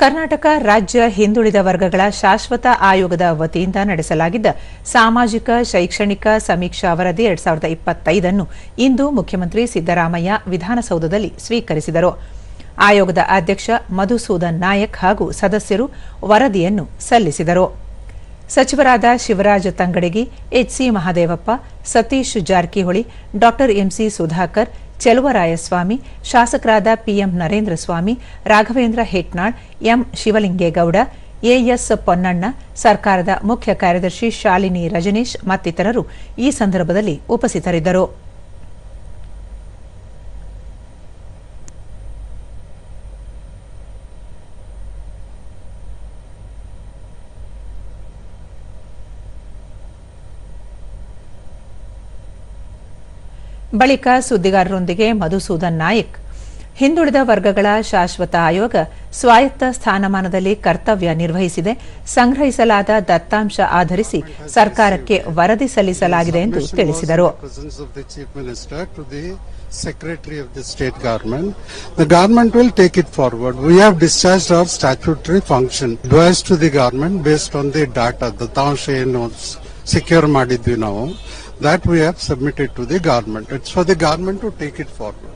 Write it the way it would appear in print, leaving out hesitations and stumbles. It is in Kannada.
ಕರ್ನಾಟಕ ರಾಜ್ಯ ಹಿಂದುಳಿದ ವರ್ಗಗಳ ಶಾಶ್ವತ ಆಯೋಗದ ವತಿಯಿಂದ ನಡೆಸಲಾಗಿದ್ದ ಸಾಮಾಜಿಕ ಶೈಕ್ಷಣಿಕ ಸಮೀಕ್ಷಾ ವರದಿ 2025 ಅನ್ನು ಇಂದು ಮುಖ್ಯಮಂತ್ರಿ ಸಿದ್ದರಾಮಯ್ಯ ವಿಧಾನಸೌಧದಲ್ಲಿ ಸ್ವೀಕರಿಸಿದರು. ಆಯೋಗದ ಅಧ್ಯಕ್ಷ ಮಧುಸೂದನ್ ನಾಯಕ್ ಹಾಗೂ ಸದಸ್ಯರು ವರದಿಯನ್ನು ಸಲ್ಲಿಸಿದರು. ಸಚಿವರಾದ ಶಿವರಾಜ ತಂಗಡಗಿ, ಎಚ್ಸಿ ಮಹದೇವಪ್ಪ, ಸತೀಶ್ ಜಾರಕಿಹೊಳಿ, ಡಾ ಎಂಸಿ ಸುಧಾಕರ್, ಚೆಲುವರಾಯಸ್ವಾಮಿ, ಶಾಸಕರಾದ PM Narendra Swamy, Raghavendra ಹೆಟ್ನಾಳ್, M Shivalingegowda, as Ponnanna, ಸರ್ಕಾರದ ಮುಖ್ಯ ಕಾರ್ಯದರ್ಶಿ ಶಾಲಿನಿ ರಜನೀಶ್ ಮತ್ತಿತರರು ಈ ಸಂದರ್ಭದಲ್ಲಿ ಉಪಸ್ಥಿತರಿದ್ದರು. ಬಳಿಕ ಸುದ್ದಿಗಾರರೊಂದಿಗೆ ಮಧುಸೂದನ್ ನಾಯಕ್, ಹಿಂದುಳಿದ ವರ್ಗಗಳ ಶಾಶ್ವತ ಆಯೋಗ ಸ್ವಾಯತ್ತ ಸ್ಥಾನಮಾನದಲ್ಲಿ ಕರ್ತವ್ಯ ನಿರ್ವಹಿಸಿದೆ. ಸಂಗ್ರಹಿಸಲಾದ ದತ್ತಾಂಶ ಆಧರಿಸಿ ಸರ್ಕಾರಕ್ಕೆ ವರದಿ ಸಲ್ಲಿಸಲಾಗಿದೆ ಎಂದು ತಿಳಿಸಿದರು. Secretary of the state government. The government will take it forward. We have discharged our statutory function advised to the government based on the data. The Tanshe secure madidvi now that we have submitted to the government. It's for the government to take it forward.